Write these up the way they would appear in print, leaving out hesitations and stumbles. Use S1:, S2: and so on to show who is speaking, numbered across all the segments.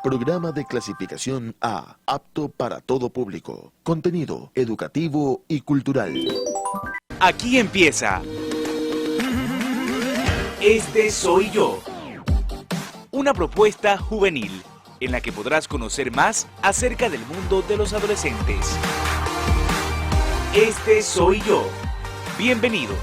S1: Programa de clasificación A, apto para todo público. Contenido educativo y cultural.
S2: Aquí empieza Este Soy Yo. Una propuesta juvenil en la que podrás conocer más acerca del mundo de los adolescentes. Este Soy Yo. Bienvenidos.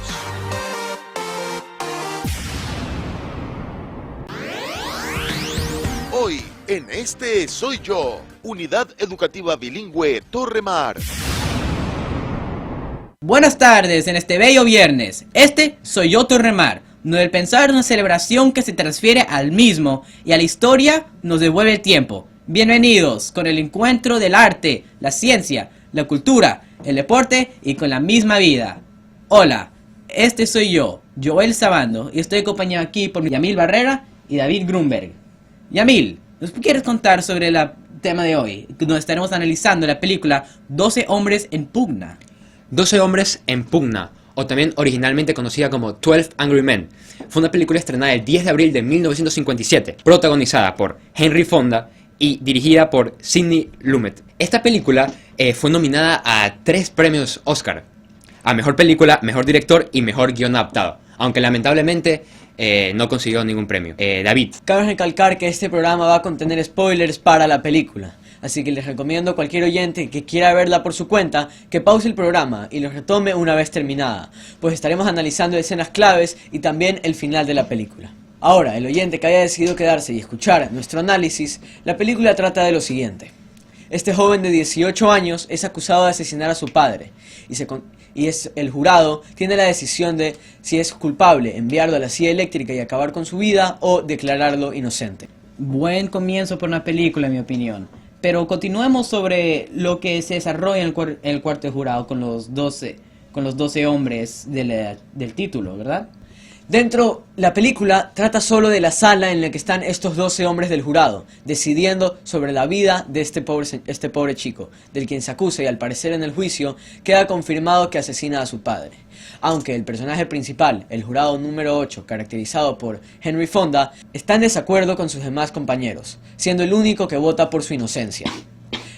S1: Hoy, en Este Soy Yo, Unidad Educativa Bilingüe Torre Mar.
S3: Buenas tardes en este bello viernes. Este soy yo, Torre Mar, donde el pensar es una celebración que se transfiere al mismo y a la historia nos devuelve el tiempo. Bienvenidos con el encuentro del arte, la ciencia, la cultura, el deporte y con la misma vida. Hola, este soy yo, Joel Sabando, y estoy acompañado aquí por Yamil Barrera y David Grunberg. Yamil, ¿nos quieres contar sobre el tema de hoy? Donde estaremos analizando la película 12 hombres en pugna.
S4: 12 hombres en pugna, o también originalmente conocida como 12 Angry Men, fue una película estrenada el 10 de abril de 1957, protagonizada por Henry Fonda y dirigida por Sidney Lumet. Esta película fue nominada a 3 premios Oscar, a Mejor Película, Mejor Director y Mejor Guión Adaptado, aunque lamentablemente no consiguió ningún premio. David.
S3: Cabe recalcar que este programa va a contener spoilers para la película, así que les recomiendo a cualquier oyente que quiera verla por su cuenta que pause el programa y lo retome una vez terminada, pues estaremos analizando escenas claves y también el final de la película. Ahora, el oyente que haya decidido quedarse y escuchar nuestro análisis, la película trata de lo siguiente. Este joven de 18 años es acusado de asesinar a su padre y el jurado tiene la decisión de si es culpable, enviarlo a la silla eléctrica y acabar con su vida o declararlo inocente. Buen comienzo por una película, en mi opinión. Pero continuemos sobre lo que se desarrolla en el cuarto de jurado con los 12 hombres del título, ¿verdad? Dentro, la película trata solo de la sala en la que están estos 12 hombres del jurado, decidiendo sobre la vida de este pobre chico, del quien se acusa y al parecer en el juicio queda confirmado que asesina a su padre. Aunque el personaje principal, el jurado número 8, caracterizado por Henry Fonda, está en desacuerdo con sus demás compañeros, siendo el único que vota por su inocencia.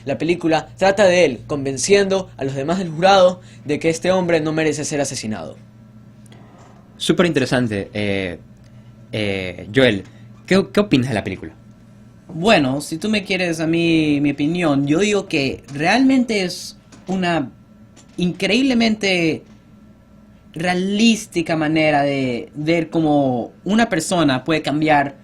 S3: La película trata de él, convenciendo a los demás del jurado de que este hombre no merece ser asesinado.
S4: Súper interesante. Joel, ¿qué opinas de la película?
S3: Bueno, si tú me quieres a mí mi opinión, yo digo que realmente es una increíblemente realística manera de ver cómo una persona puede cambiar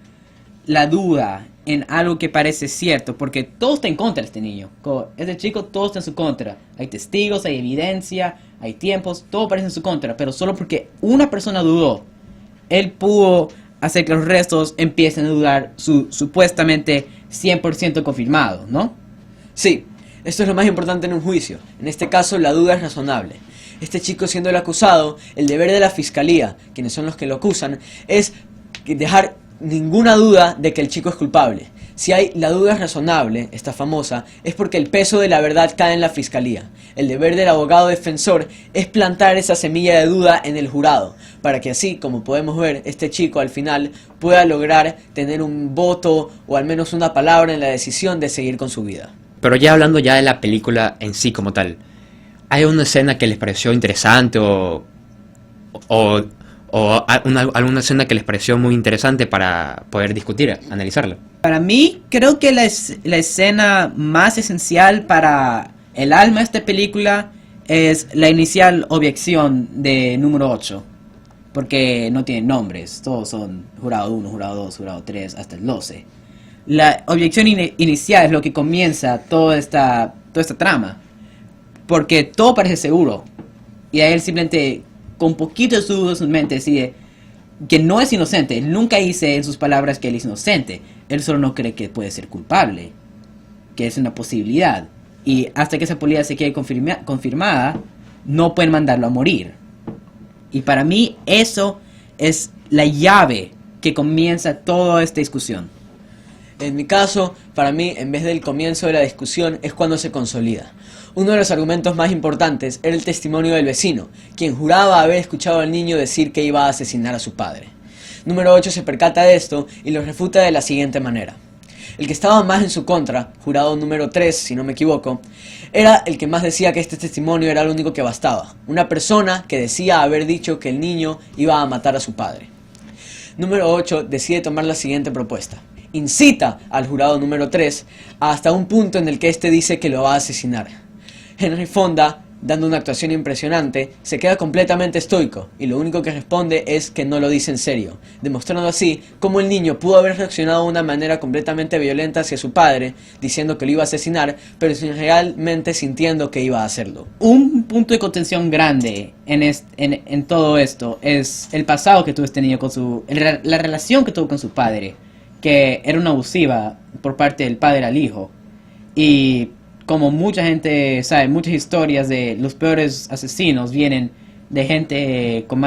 S3: la duda en algo que parece cierto, porque todo está en contra de este niño. Este chico, todo está en su contra. Hay testigos, hay evidencia, hay tiempos, todo parece en su contra, pero solo porque una persona dudó, él pudo hacer que los restos empiecen a dudar su supuestamente 100% confirmado, ¿no? Sí, esto es lo más importante en un juicio. En este caso, la duda es razonable. Este chico siendo el acusado, el deber de la fiscalía, quienes son los que lo acusan, es dejar ninguna duda de que el chico es culpable. Si la duda es razonable, esta famosa, es porque el peso de la verdad cae en la fiscalía. El deber del abogado defensor es plantar esa semilla de duda en el jurado, para que así, como podemos ver, este chico al final pueda lograr tener un voto o al menos una palabra en la decisión de seguir con su vida.
S4: Pero ya hablando ya de la película en sí como tal, ¿hay una escena que les pareció interesante o alguna escena que les pareció muy interesante para poder discutir, analizarla?
S3: Para mí, creo que la escena más esencial para el alma de esta película es la inicial objeción de número 8. Porque no tienen nombres, todos son jurado 1, jurado 2, jurado 3, hasta el 12. La objeción inicial es lo que comienza toda esta trama. Porque todo parece seguro. Y a él simplemente, con poquitos dudas en su mente, decide que no es inocente. Él nunca dice en sus palabras que él es inocente. Él solo no cree que puede ser culpable, que es una posibilidad. Y hasta que esa posibilidad se quede confirmada, no pueden mandarlo a morir. Y para mí eso es la llave que comienza toda esta discusión. En mi caso, para mí, en vez del comienzo de la discusión, es cuando se consolida. Uno de los argumentos más importantes era el testimonio del vecino, quien juraba haber escuchado al niño decir que iba a asesinar a su padre. Número 8 se percata de esto y lo refuta de la siguiente manera. El que estaba más en su contra, jurado número 3, si no me equivoco, era el que más decía que este testimonio era lo único que bastaba. Una persona que decía haber dicho que el niño iba a matar a su padre. Número 8 decide tomar la siguiente propuesta. Incita al jurado número 3 hasta un punto en el que este dice que lo va a asesinar. Henry Fonda, dando una actuación impresionante, se queda completamente estoico y lo único que responde es que no lo dice en serio, demostrando así cómo el niño pudo haber reaccionado de una manera completamente violenta hacia su padre, diciendo que lo iba a asesinar, pero sin realmente sintiendo que iba a hacerlo.
S5: Un punto de contención grande en todo esto es el pasado que tuvo este niño con la relación que tuvo con su padre, que era una abusiva por parte del padre al hijo. Y como mucha gente sabe, muchas historias de los peores asesinos vienen de gente con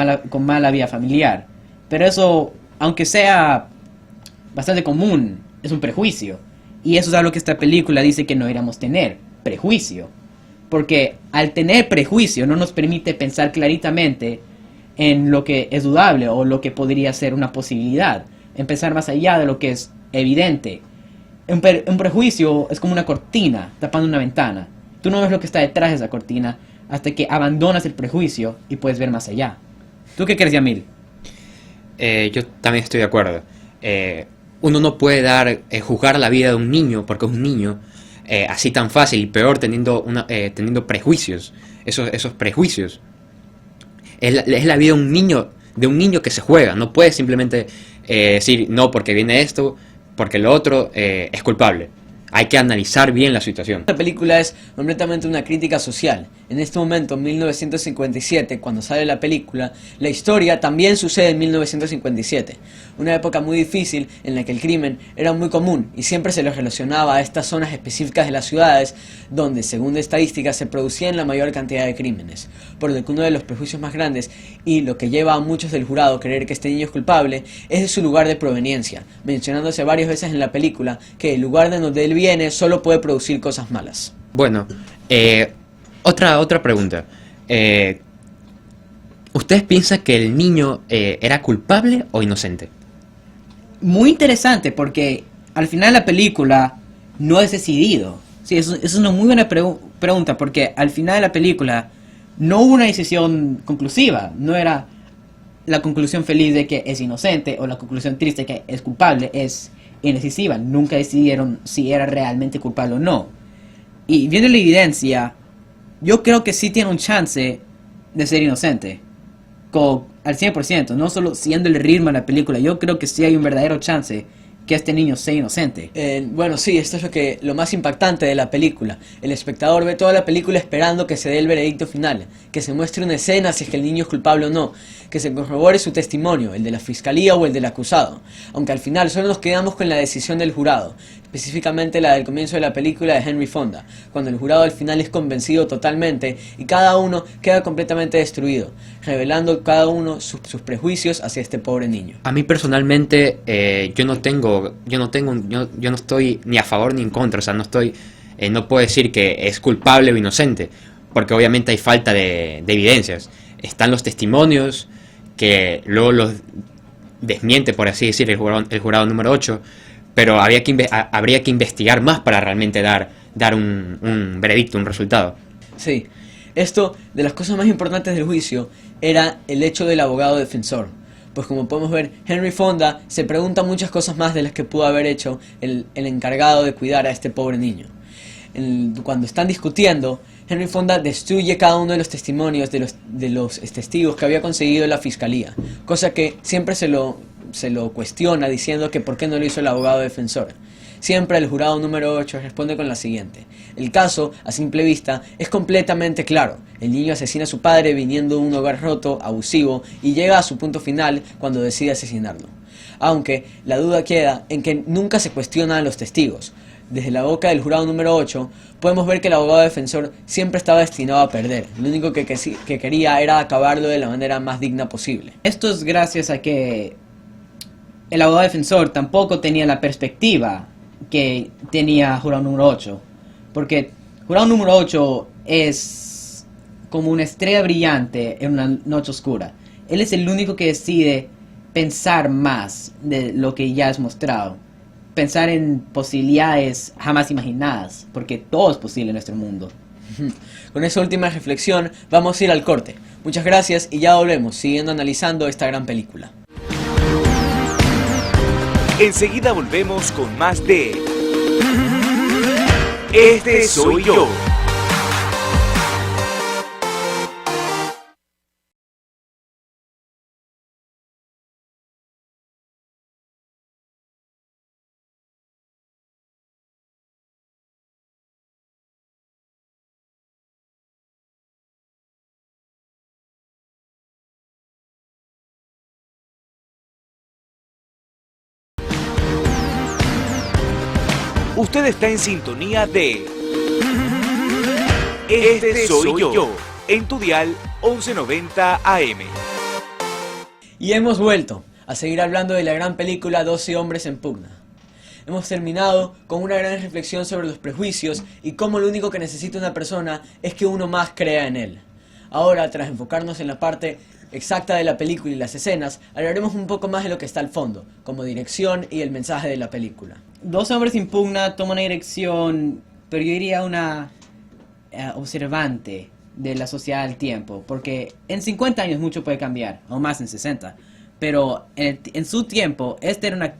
S5: mala vida familiar. Pero eso, aunque sea bastante común, es un prejuicio. Y eso es algo que esta película dice que no deberíamos tener, prejuicio. Porque al tener prejuicio no nos permite pensar claritamente en lo que es dudable o lo que podría ser una posibilidad. En pensar más allá de lo que es evidente. Un prejuicio es como una cortina tapando una ventana. Tú no ves lo que está detrás de esa cortina hasta que abandonas el prejuicio y puedes ver más allá. ¿Tú qué crees, Yamil?
S4: Yo también estoy de acuerdo. Uno no puede juzgar la vida de un niño porque es un niño así tan fácil y peor teniendo prejuicios. Esos prejuicios. Es la vida de un niño que se juega. No puedes simplemente decir no porque viene esto, porque lo otro es culpable. Hay que analizar bien la situación.
S3: Esta película es completamente una crítica social. En este momento, en 1957, cuando sale la película, la historia también sucede en 1957. Una época muy difícil en la que el crimen era muy común y siempre se lo relacionaba a estas zonas específicas de las ciudades donde, según estadísticas, se producían la mayor cantidad de crímenes. Por lo que uno de los prejuicios más grandes y lo que lleva a muchos del jurado a creer que este niño es culpable es de su lugar de proveniencia, mencionándose varias veces en la película que el lugar de donde él viene solo puede producir cosas malas.
S4: Bueno, otra pregunta. ¿Ustedes piensan que el niño era culpable o inocente?
S5: Muy interesante porque al final la película no es decidido. Sí, es una muy buena pregunta porque al final de la película no hubo una decisión conclusiva. No era la conclusión feliz de que es inocente o la conclusión triste de que es culpable. Es indecisiva. Nunca decidieron si era realmente culpable o no. Y viendo la evidencia, yo creo que sí tiene un chance de ser inocente. Al 100%, no solo siguiendo el ritmo de la película. Yo creo que sí hay un verdadero chance que este niño sea inocente.
S3: Bueno, sí, esto es lo más impactante de la película. El espectador ve toda la película esperando que se dé el veredicto final, que se muestre una escena si es que el niño es culpable o no, que se corrobore su testimonio, el de la fiscalía o el del acusado, aunque al final solo nos quedamos con la decisión del jurado, específicamente la del comienzo de la película de Henry Fonda, cuando el jurado al final es convencido totalmente y cada uno queda completamente destruido, revelando cada uno sus prejuicios hacia este pobre niño.
S4: A mí personalmente yo no estoy ni a favor ni en contra, o sea, no puedo decir que es culpable o inocente, porque obviamente hay falta de evidencias. Están los testimonios que luego los desmiente, por así decir, el jurado número 8, pero habría que investigar más para realmente dar un veredicto, un resultado.
S3: Sí, esto, de las cosas más importantes del juicio, era el hecho del abogado defensor. Pues como podemos ver, Henry Fonda se pregunta muchas cosas más de las que pudo haber hecho el encargado de cuidar a este pobre niño. Cuando están discutiendo, Henry Fonda destruye cada uno de los testimonios de los testigos que había conseguido la fiscalía, cosa que siempre se lo cuestiona diciendo que por qué no lo hizo el abogado defensor. Siempre el jurado número 8 responde con la siguiente: el caso, a simple vista, es completamente claro. El niño asesina a su padre viniendo de un hogar roto, abusivo, y llega a su punto final cuando decide asesinarlo. Aunque la duda queda en que nunca se cuestionan a los testigos. Desde la boca del jurado número 8, podemos ver que el abogado defensor siempre estaba destinado a perder. Lo único que quería era acabarlo de la manera más digna posible.
S5: Esto es gracias a que el abogado defensor tampoco tenía la perspectiva que tenía jurado número 8. Porque jurado número 8 es como una estrella brillante en una noche oscura. Él es el único que decide pensar más de lo que ya es mostrado. pensar en posibilidades jamás imaginadas, porque todo es posible en nuestro mundo.
S3: Con esa última reflexión vamos a ir al corte. Muchas gracias y ya volvemos siguiendo analizando esta gran película.
S2: Enseguida volvemos con más de Este Soy Yo. Usted está en sintonía de Este Soy Yo, en tu dial 1190 AM.
S3: Y hemos vuelto a seguir hablando de la gran película 12 hombres en pugna. Hemos terminado con una gran reflexión sobre los prejuicios y cómo lo único que necesita una persona es que uno más crea en él. Ahora, tras enfocarnos en la parte exacta de la película y las escenas, hablaremos un poco más de lo que está al fondo, como dirección y el mensaje de la película.
S5: 12 hombres en pugna toma una dirección, pero yo diría una observante de la sociedad del tiempo, porque en 50 años mucho puede cambiar, o más en 60, pero en su tiempo esta era una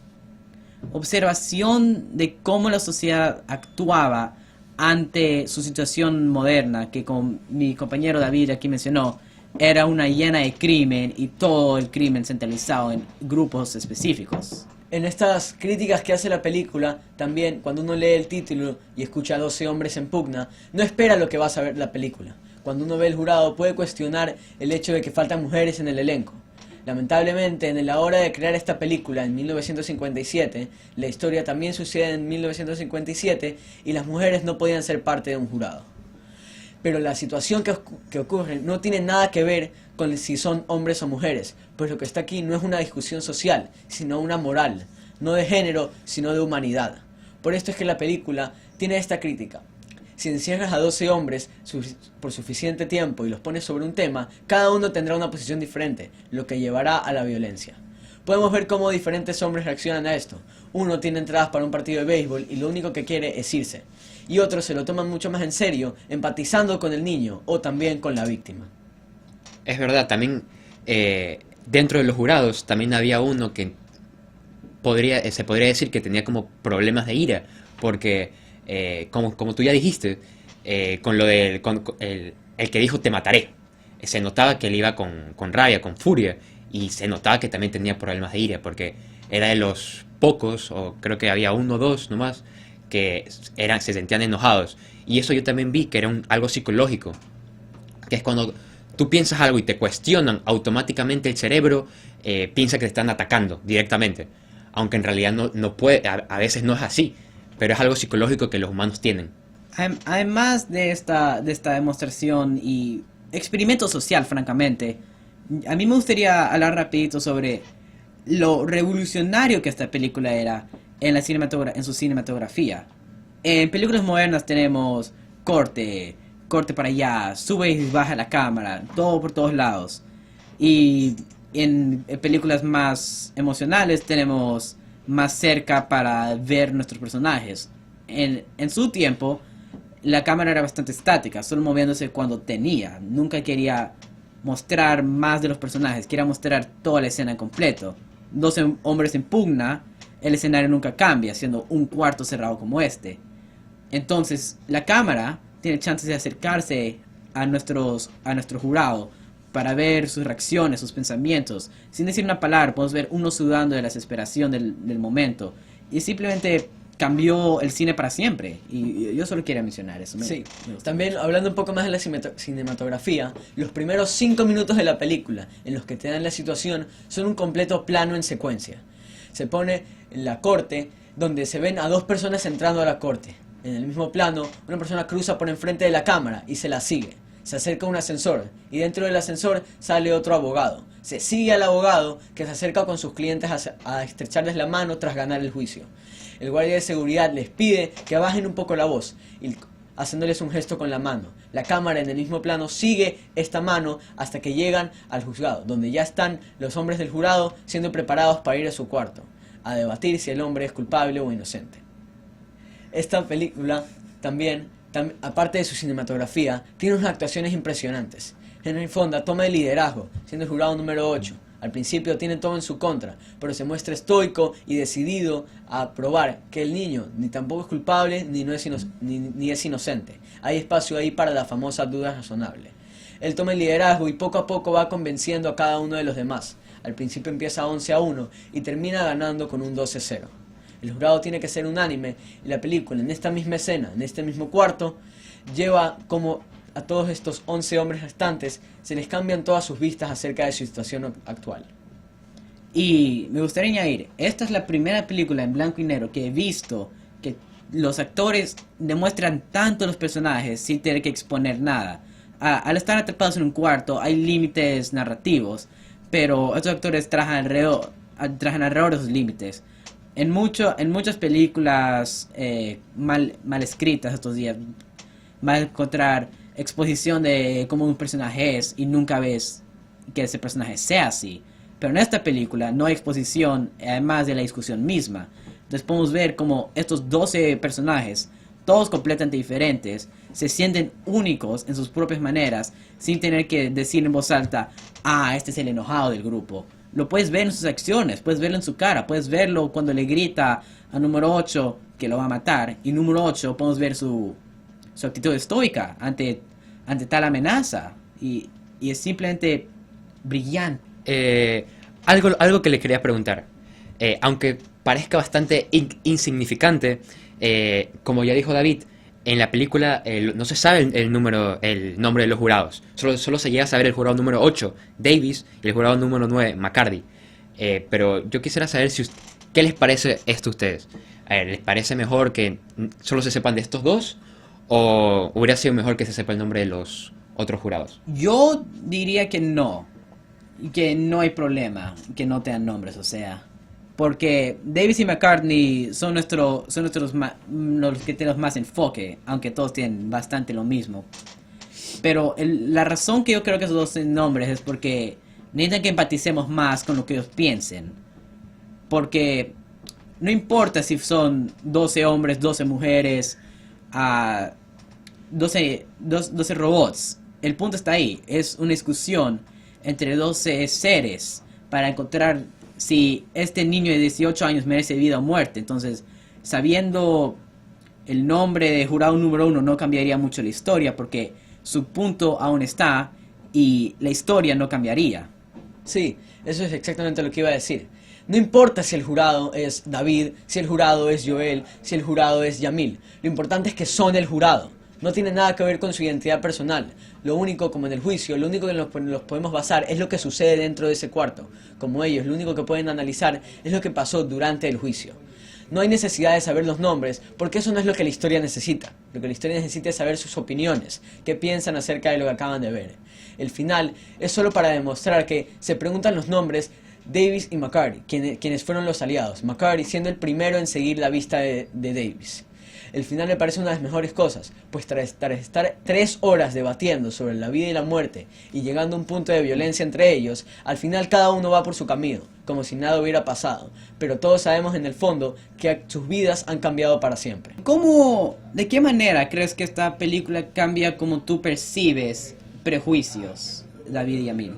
S5: observación de cómo la sociedad actuaba ante su situación moderna, que como mi compañero David aquí mencionó, era una llena de crimen y todo el crimen centralizado en grupos específicos.
S3: En estas críticas que hace la película, también cuando uno lee el título y escucha 12 hombres en pugna, no espera lo que va a saber la película. Cuando uno ve el jurado puede cuestionar el hecho de que faltan mujeres en el elenco. Lamentablemente, en la hora de crear esta película en 1957, la historia también sucede en 1957 y las mujeres no podían ser parte de un jurado. Pero la situación que ocurre no tiene nada que ver con si son hombres o mujeres, pues lo que está aquí no es una discusión social, sino una moral, no de género, sino de humanidad. Por esto es que la película tiene esta crítica. Si encierras a 12 hombres por suficiente tiempo y los pones sobre un tema, cada uno tendrá una posición diferente, lo que llevará a la violencia. Podemos ver cómo diferentes hombres reaccionan a esto. Uno tiene entradas para un partido de béisbol y lo único que quiere es irse. Y otros se lo toman mucho más en serio, empatizando con el niño o también con la víctima.
S4: Es verdad, también dentro de los jurados también había uno que se podría decir que tenía como problemas de ira, porque como tú ya dijiste, con lo del el que dijo te mataré, se notaba que él iba con rabia, con furia, y se notaba que también tenía problemas de ira, porque era de los pocos, o creo que había uno o dos nomás, que se sentían enojados. Y eso yo también vi que era algo psicológico, que es cuando tú piensas algo y te cuestionan, automáticamente el cerebro piensa que te están atacando directamente, aunque en realidad no puede, a veces no es así, pero es algo psicológico que los humanos tienen.
S5: Además de esta demostración y experimento social, francamente, a mí me gustaría hablar rapidito sobre lo revolucionario que esta película era en su cinematografía. En películas modernas tenemos corte para allá, sube y baja la cámara, todo por todos lados. Y en películas más emocionales tenemos más cerca para ver nuestros personajes. En su tiempo, la cámara era bastante estática, solo moviéndose cuando tenía. Nunca quería mostrar más de los personajes, quería mostrar toda la escena en completo. 12 hombres en pugna, el escenario nunca cambia, siendo un cuarto cerrado como este. Entonces, la cámara tiene chances de acercarse a nuestro jurado para ver sus reacciones, sus pensamientos. Sin decir una palabra, podemos ver uno sudando de la desesperación del momento. Y simplemente cambió el cine para siempre. Y yo solo quería mencionar eso.
S3: Sí, también hablando un poco más de la cinematografía, los primeros 5 minutos de la película, en los que te dan la situación, son un completo plano en secuencia. Se pone en la corte, donde se ven a 2 personas entrando a la corte. En el mismo plano, una persona cruza por enfrente de la cámara y se la sigue. Se acerca a un ascensor y dentro del ascensor sale otro abogado. Se sigue al abogado que se acerca con sus clientes a estrecharles la mano tras ganar el juicio. El guardia de seguridad les pide que bajen un poco la voz, y haciéndoles un gesto con la mano. La cámara en el mismo plano sigue esta mano hasta que llegan al juzgado, donde ya están los hombres del jurado siendo preparados para ir a su cuarto. a debatir si el hombre es culpable o inocente. Esta película también, aparte de su cinematografía, tiene unas actuaciones impresionantes. Henry Fonda toma el liderazgo, siendo el jurado número 8. Al principio tiene todo en su contra, pero se muestra estoico y decidido a probar que el niño ni tampoco es culpable ni es inocente. Hay espacio ahí para la famosa duda razonable. Él toma el liderazgo y poco a poco va convenciendo a cada uno de los demás. Al principio empieza 11-1 y termina ganando con un 12-0. El jurado tiene que ser unánime y la película, en esta misma escena, en este mismo cuarto, lleva como a todos estos 11 hombres restantes se les cambian todas sus vistas acerca de su situación actual.
S5: Y me gustaría añadir, esta es la primera película en blanco y negro que he visto que los actores demuestran tanto los personajes sin tener que exponer nada. Al estar atrapados en un cuarto hay límites narrativos, pero estos actores trabajan alrededor de esos límites. En muchas películas mal escritas estos días vas a encontrar exposición de cómo un personaje es y nunca ves que ese personaje sea así. Pero en esta película no hay exposición, además de la discusión misma. Entonces podemos ver cómo estos 12 personajes, todos completamente diferentes, se sienten únicos en sus propias maneras, sin tener que decir en voz alta, este es el enojado del grupo. Lo puedes ver en sus acciones, puedes verlo en su cara, puedes verlo cuando le grita a número 8 que lo va a matar. Y número 8 podemos ver su actitud estoica ante tal amenaza. Y es simplemente brillante.
S4: Algo que le quería preguntar. Aunque parezca bastante insignificante, como ya dijo David, en la película no se sabe el nombre de los jurados. Solo se llega a saber el jurado número 8, Davis, y el jurado número 9, McCarthy. Pero yo quisiera saber qué les parece esto a ustedes. ¿Les parece mejor que solo se sepan de estos dos? ¿O hubiera sido mejor que se sepa el nombre de los otros jurados?
S5: Yo diría que no hay problema que no tengan nombres, o sea, porque Davis y McCartney son los que tienen más enfoque, aunque todos tienen bastante lo mismo. Pero la razón que yo creo que esos dos tienen nombres es porque necesitan que empaticemos más con lo que ellos piensen. Porque no importa si son 12 hombres, 12 mujeres, 12 robots. El punto está ahí. Es una discusión entre 12 seres para encontrar si este niño de 18 años merece vida o muerte. Entonces, sabiendo el nombre de jurado número 1 no cambiaría mucho la historia, porque su punto aún está y la historia no cambiaría.
S3: Sí, eso es exactamente lo que iba a decir. No importa si el jurado es David, si el jurado es Joel, si el jurado es Yamil. Lo importante es que son el jurado. No tiene nada que ver con su identidad personal. Lo único, como en el juicio, lo único que los podemos basar es lo que sucede dentro de ese cuarto. Como ellos, lo único que pueden analizar es lo que pasó durante el juicio. No hay necesidad de saber los nombres, porque eso no es lo que la historia necesita. Lo que la historia necesita es saber sus opiniones, qué piensan acerca de lo que acaban de ver. El final es solo para demostrar que se preguntan los nombres Davis y McCarthy, quienes fueron los aliados. McCarthy siendo el primero en seguir la vista de Davis. El final me parece una de las mejores cosas, pues tras estar 3 horas debatiendo sobre la vida y la muerte y llegando a un punto de violencia entre ellos, al final cada uno va por su camino, como si nada hubiera pasado, pero todos sabemos en el fondo que sus vidas han cambiado para siempre.
S5: ¿De qué manera crees que esta película cambia como tú percibes prejuicios, David y Amil?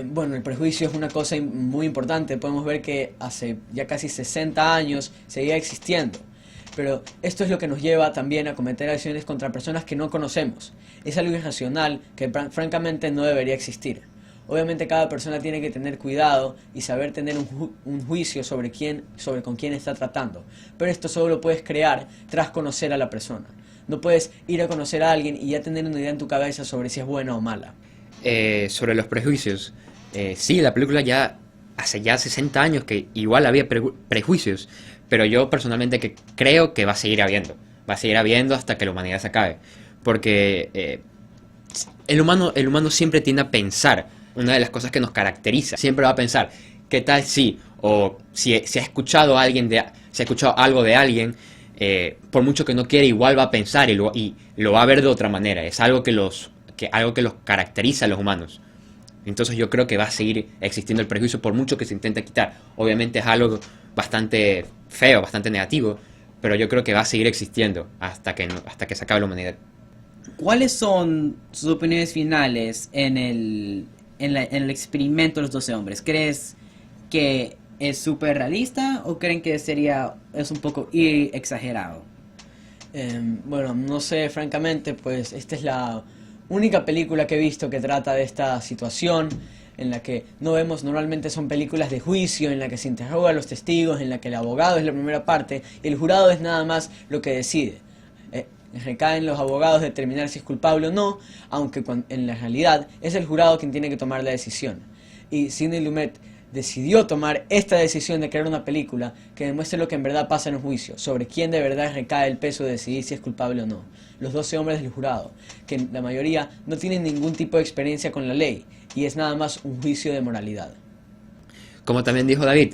S3: Bueno, el prejuicio es una cosa muy importante. Podemos ver que hace ya casi 60 años seguía existiendo. Pero esto es lo que nos lleva también a cometer acciones contra personas que no conocemos. Es algo irracional que francamente no debería existir. Obviamente cada persona tiene que tener cuidado y saber tener un juicio sobre con quién está tratando. Pero esto solo lo puedes crear tras conocer a la persona. No puedes ir a conocer a alguien y ya tener una idea en tu cabeza sobre si es buena o mala.
S4: Sobre los prejuicios, sí, la película hace 60 años que igual había prejuicios, pero yo personalmente que creo que va a seguir habiendo hasta que la humanidad se acabe, porque el humano siempre tiende a pensar. Una de las cosas que nos caracteriza, siempre va a pensar, ¿qué tal si? O si ha escuchado algo de alguien, por mucho que no quiera, igual va a pensar y lo va a ver de otra manera. Es algo que los caracteriza a los humanos. Entonces yo creo que va a seguir existiendo el prejuicio por mucho que se intente quitar. Obviamente es algo bastante feo, bastante negativo, pero yo creo que va a seguir existiendo hasta que se acabe la humanidad.
S5: ¿Cuáles son sus opiniones finales en el experimento de los 12 hombres? ¿Crees que es súper realista o creen que es un poco exagerado?
S3: Bueno, no sé, francamente, pues esta es la única película que he visto que trata de esta situación, en la que no vemos, normalmente son películas de juicio, en la que se interroga a los testigos, en la que el abogado es la primera parte y el jurado es nada más lo que decide. Recaen los abogados determinar si es culpable o no, aunque en la realidad es el jurado quien tiene que tomar la decisión. Y Sidney Lumet decidió tomar esta decisión de crear una película que demuestre lo que en verdad pasa en un juicio, sobre quién de verdad recae el peso de decidir si es culpable o no. Los 12 hombres del jurado, que la mayoría no tienen ningún tipo de experiencia con la ley, y es nada más un juicio de moralidad.
S4: Como también dijo David,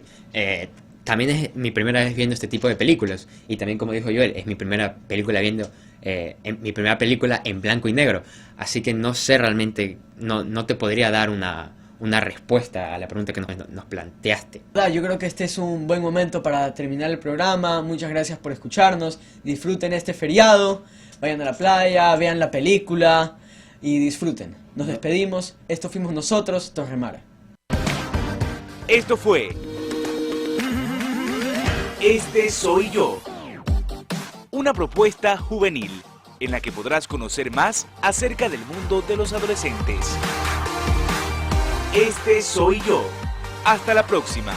S4: también es mi primera vez viendo este tipo de películas, y también como dijo Joel, es mi primera película mi primera película en blanco y negro, así que no sé realmente, no te podría dar una respuesta a la pregunta que nos planteaste.
S3: Yo creo que este es un buen momento para terminar el programa. Muchas gracias por escucharnos, disfruten este feriado, vayan a la playa, vean la película y disfruten. Nos despedimos, esto fuimos nosotros, Torremar.
S2: Esto fue Este Soy Yo, una propuesta juvenil en la que podrás conocer más acerca del mundo de los adolescentes. Este Soy Yo. Hasta la próxima.